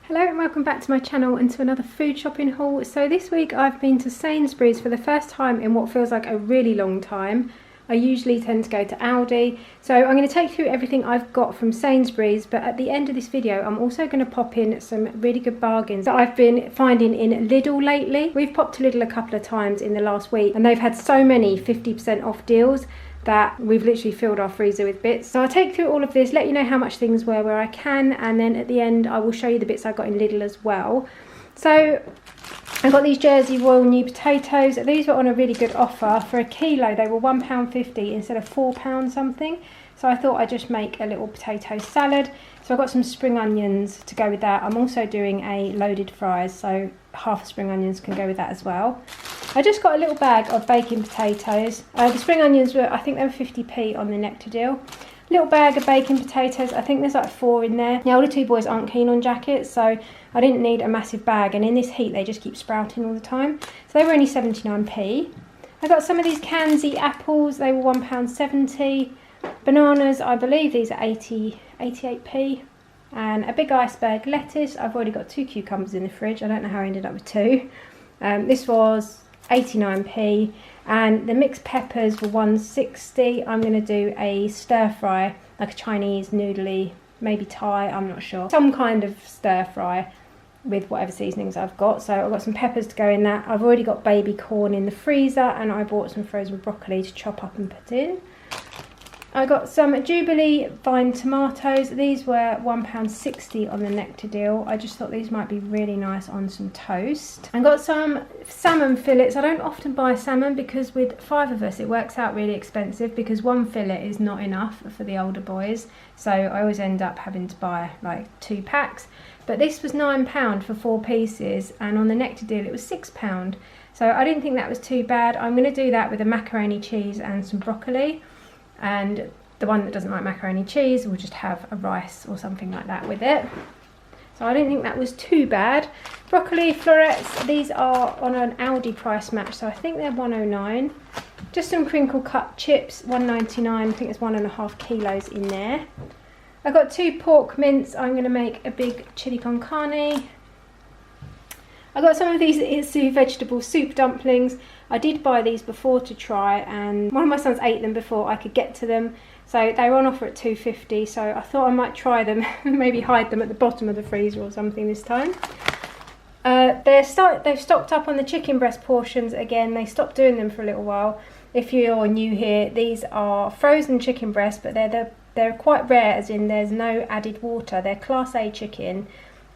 Hello and welcome back to my channel and to another food shopping haul. So this week I've been to Sainsbury's for the first time in what feels like a really long time. I usually tend to go to Aldi, so I'm going to take through everything I've got from Sainsbury's, but at the end of this video I'm also going to pop in some really good bargains that I've been finding in Lidl lately. We've popped to Lidl a couple of times in the last week and they've had so many 50% off deals that we've literally filled our freezer with bits. So I'll take through all of this, let you know how much things were where I can, and then at the end I will show you the bits I got in Lidl as well. So I got these Jersey Royal new potatoes. These were on a really good offer. For a kilo they were £1.50 instead of £4 something. So I thought I'd just make a little potato salad. So I've got some spring onions to go with that. I'm also doing a loaded fries, so half spring onions can go with that as well. I just got a little bag of baking potatoes. The spring onions were, I think they were 50p on the Nectar deal. Little bag of baking potatoes, I think there's like 4 in there. The older two boys aren't keen on jackets, so I didn't need a massive bag, and in this heat they just keep sprouting all the time. So they were only 79p. I got some of these Kanzi apples, they were £1.70. Bananas, I believe these are 88p. And a big iceberg lettuce. I've already got 2 cucumbers in the fridge. I don't know how I ended up with 2. This was 89p. And the mixed peppers were £1.60. I'm going to do a stir fry, like a Chinese noodly, maybe Thai, I'm not sure. Some kind of stir fry with whatever seasonings I've got. So I've got some peppers to go in that. I've already got baby corn in the freezer, and I bought some frozen broccoli to chop up and put in. I got some Jubilee vine tomatoes. These were £1.60 on the Nectar deal. I just thought these might be really nice on some toast. I got some salmon fillets. I don't often buy salmon because with 5 of us it works out really expensive, because 1 fillet is not enough for the older boys. So I always end up having to buy like 2 packs. But this was £9 for 4 pieces, and on the Nectar deal it was £6. So I didn't think that was too bad. I'm going to do that with a macaroni cheese and some broccoli. And the one that doesn't like macaroni cheese will just have a rice or something like that with it. So I didn't think that was too bad. Broccoli florets, these are on an Aldi price match, so I think they're £1.09. Just some crinkle cut chips, £1.99. I think there's 1.5 kilos in there. I got 2 pork mince. I'm going to make a big chili con carne. I got some of these Itsu vegetable soup dumplings. I did buy these before to try, and one of my sons ate them before I could get to them. So they were on offer at £2.50, so I thought I might try them, maybe hide them at the bottom of the freezer or something this time. They've stocked up on the chicken breast portions again. They stopped doing them for a little while. If you're new here, these are frozen chicken breasts, but they're quite rare, as in there's no added water. They're Class A chicken.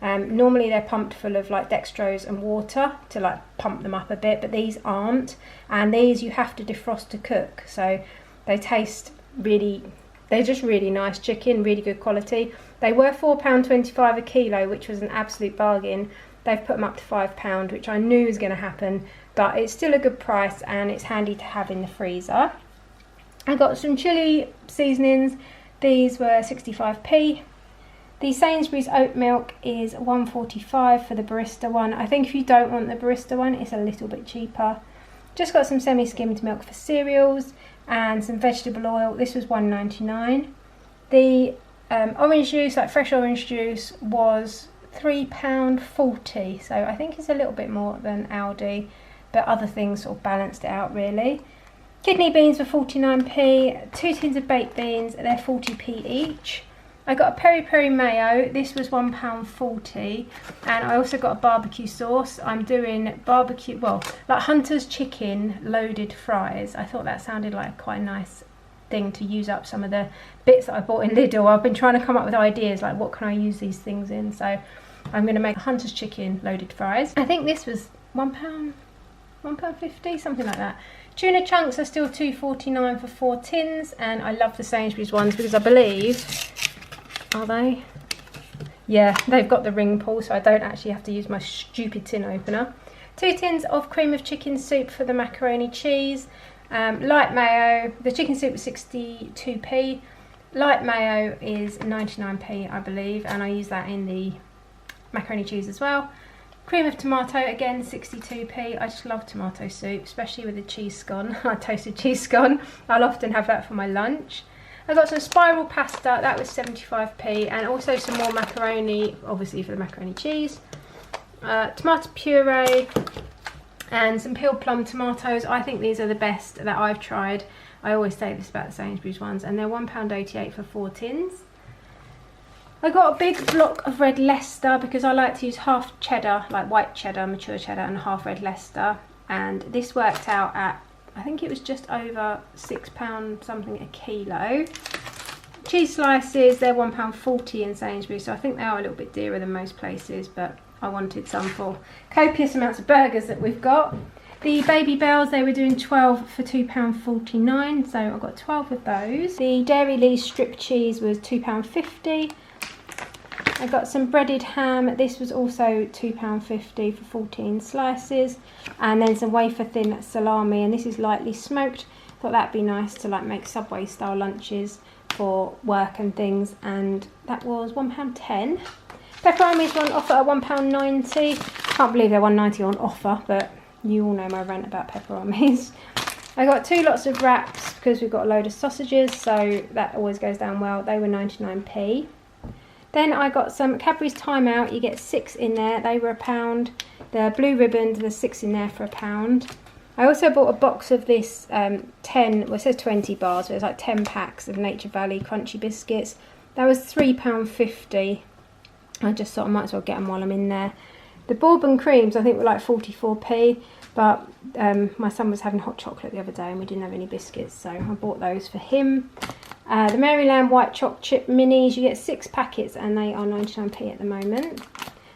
Normally they're pumped full of like dextrose and water to like pump them up a bit, but these aren't, and these you have to defrost to cook. So they taste really, they're just really nice chicken, really good quality. They were £4.25 a kilo, which was an absolute bargain. They've put them up to £5, which I knew was going to happen, but it's still a good price and it's handy to have in the freezer. I got some chilli seasonings. These were 65p. The Sainsbury's oat milk is £1.45 for the barista one. I think if you don't want the barista one, it's a little bit cheaper. Just got some semi-skimmed milk for cereals and some vegetable oil. This was £1.99. The orange juice, like fresh orange juice, was £3.40. So I think it's a little bit more than Aldi, but other things sort of balanced it out really. Kidney beans were 49p. 2 tins of baked beans, they're 40p each. I got a peri-peri mayo. This was £1.40, and I also got a barbecue sauce. I'm doing barbecue, well, like Hunter's chicken loaded fries. I thought that sounded like quite a nice thing to use up some of the bits that I bought in Lidl. I've been trying to come up with ideas like what can I use these things in, so I'm going to make Hunter's chicken loaded fries. I think this was £1.50, something like that. Tuna chunks are still £2.49 for 4 tins, and I love the Sainsbury's ones because I believe, are they? Yeah, they've got the ring pull, so I don't actually have to use my stupid tin opener. 2 tins of cream of chicken soup for the macaroni cheese. Light mayo, the chicken soup was 62p. Light mayo is 99p, I believe, and I use that in the macaroni cheese as well. Cream of tomato, again 62p. I just love tomato soup, especially with a cheese scone, a toasted cheese scone. I'll often have that for my lunch. I got some spiral pasta, that was 75p, and also some more macaroni, obviously for the macaroni cheese. Tomato puree and some peeled plum tomatoes. I think these are the best that I've tried. I always say this about the Sainsbury's ones, and they're £1.88 for 4 tins. I got a big block of red Leicester because I like to use half cheddar, like white cheddar, mature cheddar, and half red Leicester. And this worked out at, I think it was just over £6 something a kilo. Cheese slices, they're £1.40 in Sainsbury's, so I think they are a little bit dearer than most places, but I wanted some for copious amounts of burgers that we've got. The Baby Bells, they were doing 12 for £2.49, so I got 12 of those. The Dairy Lee's strip cheese was £2.50. I got some breaded ham, this was also £2.50 for 14 slices, and then some wafer thin salami, and this is lightly smoked. Thought that'd be nice to like make Subway style lunches for work and things, and that was £1.10. Pepperonis were on offer at £1.90. Can't believe they're £1.90 on offer, but you all know my rant about pepperonis. I got 2 lots of wraps because we've got a load of sausages, so that always goes down well. They were 99p. Then I got some Cadbury's Time Out. You get 6 in there. They were £1. The blue ribbons, there's 6 in there for £1. I also bought a box of this 10, well it says 20 bars, but it's like 10 packs of Nature Valley crunchy biscuits. That was £3.50. I just thought I might as well get them while I'm in there. The Bourbon creams I think were like 44p, but my son was having hot chocolate the other day and we didn't have any biscuits, so I bought those for him. The Maryland White Choc Chip Minis, you get 6 packets and they are 99p at the moment.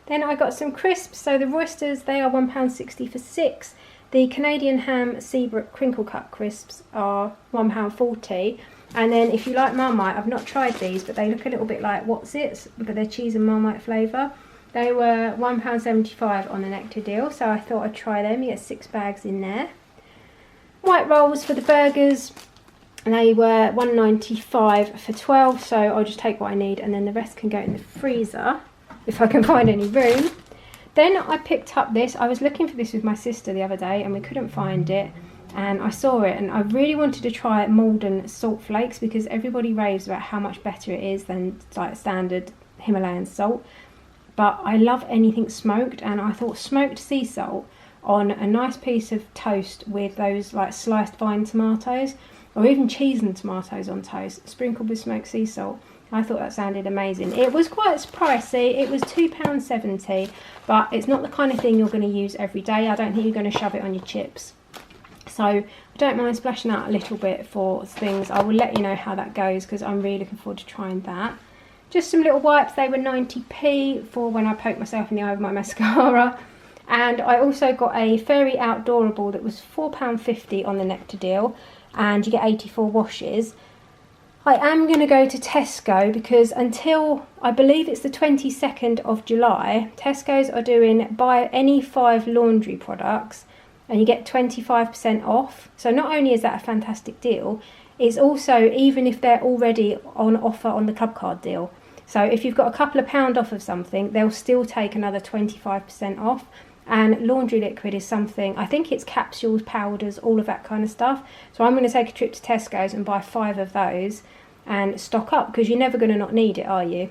Then I got some crisps, so the Roysters, they are £1.60 for 6. The Canadian Ham Seabrook Crinkle Cut crisps are £1.40. And then if you like Marmite, I've not tried these, but they look a little bit like What's-Its, but they're cheese and Marmite flavour. They were £1.75 on the Nectar deal, so I thought I'd try them. You get 6 bags in there. White rolls for the burgers, they were £1.95 for 12, so I'll just take what I need and then the rest can go in the freezer if I can find any room. Then I picked up this. I was looking for this with my sister the other day and we couldn't find it, and I saw it and I really wanted to try Malden salt flakes because everybody raves about how much better it is than like standard Himalayan salt. But I love anything smoked, and I thought smoked sea salt on a nice piece of toast with those like sliced vine tomatoes, or even cheese and tomatoes on toast sprinkled with smoked sea salt. I thought that sounded amazing. It was quite pricey. It was £2.70, but it's not the kind of thing you're going to use every day. I don't think you're going to shove it on your chips. So I don't mind splashing out a little bit for things. I will let you know how that goes because I'm really looking forward to trying that. Just some little wipes. They were 90p for when I poke myself in the eye with my mascara. And I also got a Fairy Outdoorable that was £4.50 on the Nectar deal, and you get 84 washes. I am going to go to Tesco because until, I believe it's the 22nd of July, Tesco's are doing buy any 5 laundry products and you get 25% off. So not only is that a fantastic deal, it's also, even if they're already on offer on the club card deal. So if you've got a couple of pound off of something, they'll still take another 25% off. And laundry liquid is something, I think it's capsules, powders, all of that kind of stuff. So I'm going to take a trip to Tesco's and buy 5 of those and stock up, because you're never going to not need it, are you?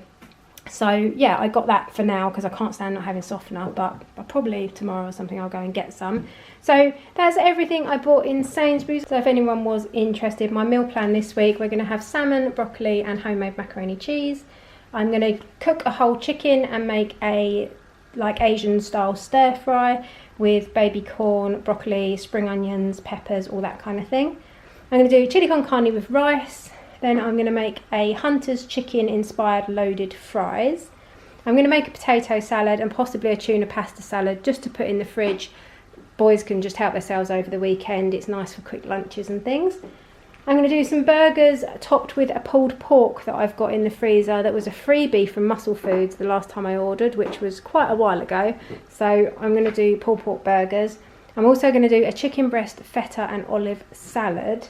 So yeah, I got that for now because I can't stand not having softener, but probably tomorrow or something I'll go and get some. So that's everything I bought in Sainsbury's. So if anyone was interested, my meal plan this week, we're going to have salmon, broccoli and homemade macaroni cheese. I'm going to cook a whole chicken and make a like Asian style stir fry with baby corn, broccoli, spring onions, peppers, all that kind of thing. I'm going to do chili con carne with rice. Then I'm going to make a Hunter's chicken inspired loaded fries. I'm going to make a potato salad and possibly a tuna pasta salad just to put in the fridge. Boys can just help themselves over the weekend. It's nice for quick lunches and things. I'm going to do some burgers topped with a pulled pork that I've got in the freezer. That was a freebie from Muscle Foods the last time I ordered, which was quite a while ago. So I'm going to do pulled pork burgers. I'm also going to do a chicken breast, feta and olive salad.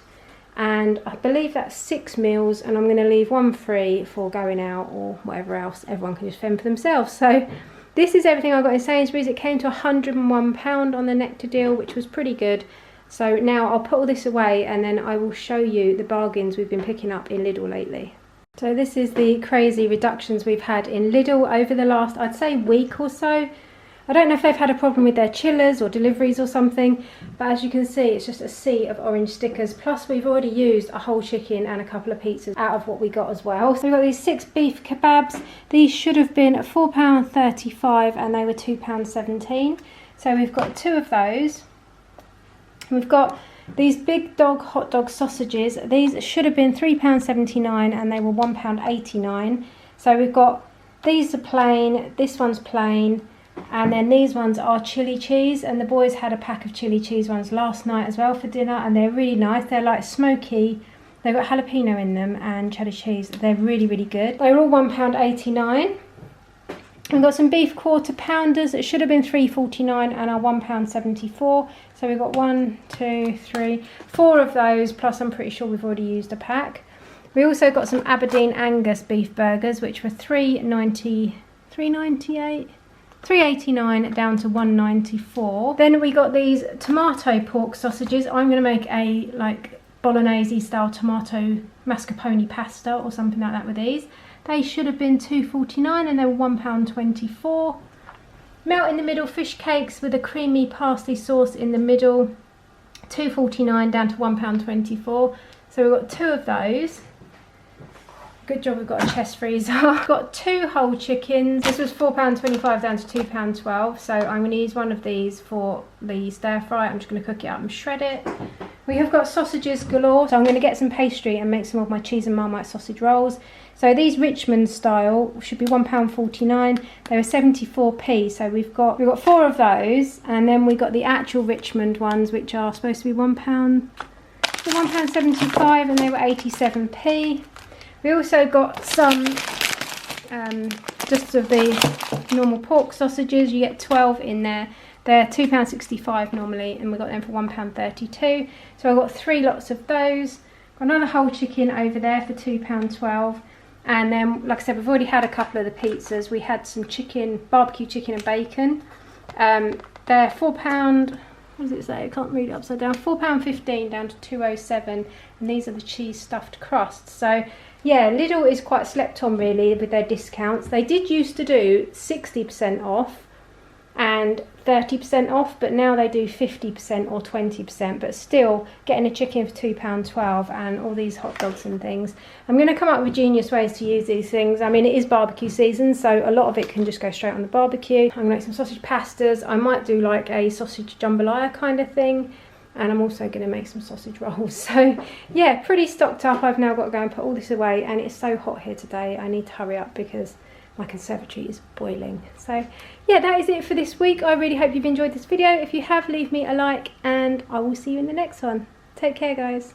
And I believe that's 6 meals, and I'm going to leave 1 free for going out or whatever else. Everyone can just fend for themselves. So this is everything I got in Sainsbury's. It came to £101 on the Nectar deal, which was pretty good. So now I'll put all this away and then I will show you the bargains we've been picking up in Lidl lately. So this is the crazy reductions we've had in Lidl over the last, I'd say, week or so. I don't know if they've had a problem with their chillers or deliveries or something, but as you can see, it's just a sea of orange stickers. Plus we've already used a whole chicken and a couple of pizzas out of what we got as well. So we've got these 6 beef kebabs. These should have been £4.35 and they were £2.17. So we've got 2 of those. We've got these big dog hot dog sausages. These should have been £3.79 and they were £1.89. So we've got, these are plain, this one's plain, and then these ones are chili cheese, and the boys had a pack of chili cheese ones last night as well for dinner, and they're really nice. They're like smoky, they've got jalapeno in them and cheddar cheese. They're really, really good. They're all £1.89. We've got some beef quarter pounders. It should have been £3.49 and are £1.74. So we've got 1, 2, 3, 4 of those, plus I'm pretty sure we've already used a pack. We also got some Aberdeen Angus beef burgers, which were £3.89 down to £1.94. Then we got these tomato pork sausages. I'm going to make a like bolognese style tomato mascarpone pasta or something like that with these. They should have been £2.49 and they were £1.24. Melt in the middle fish cakes with a creamy parsley sauce in the middle, £2.49 down to £1.24. So we've got 2 of those. Good job we've got a chest freezer. Got 2 whole chickens. This was £4.25 down to £2.12. So I'm going to use one of these for the stir fry. I'm just going to cook it up and shred it. We have got sausages galore. So I'm going to get some pastry and make some of my cheese and Marmite sausage rolls. So these Richmond style should be £1.49. They were 74p. So we've got 4 of those, and then we got the actual Richmond ones, which are supposed to be £1.75, and they were 87p. We also got some just of the normal pork sausages. You get 12 in there. They're £2.65 normally, and we got them for £1.32. So I got 3 lots of those. Got another whole chicken over there for £2.12. And then, like I said, we've already had a couple of the pizzas. We had some chicken, barbecue chicken and bacon. They're £4, what does it say? I can't read it upside down. £4.15 down to £2.07. And these are the cheese stuffed crusts. So yeah, Lidl is quite slept on really with their discounts. They did used to do 60% off and 30% off, but now they do 50% or 20%, but still getting a chicken for £2.12 and all these hot dogs and things. I'm going to come up with genius ways to use these things. I mean, it is barbecue season, so a lot of it can just go straight on the barbecue. I'm going to make some sausage pastas. I might do like a sausage jambalaya kind of thing, and I'm also going to make some sausage rolls. So yeah, pretty stocked up. I've now got to go and put all this away, and it's so hot here today. I need to hurry up because my conservatory is boiling. So yeah, that is it for this week. I really hope you've enjoyed this video. If you have, leave me a like and I will see you in the next one. Take care, guys.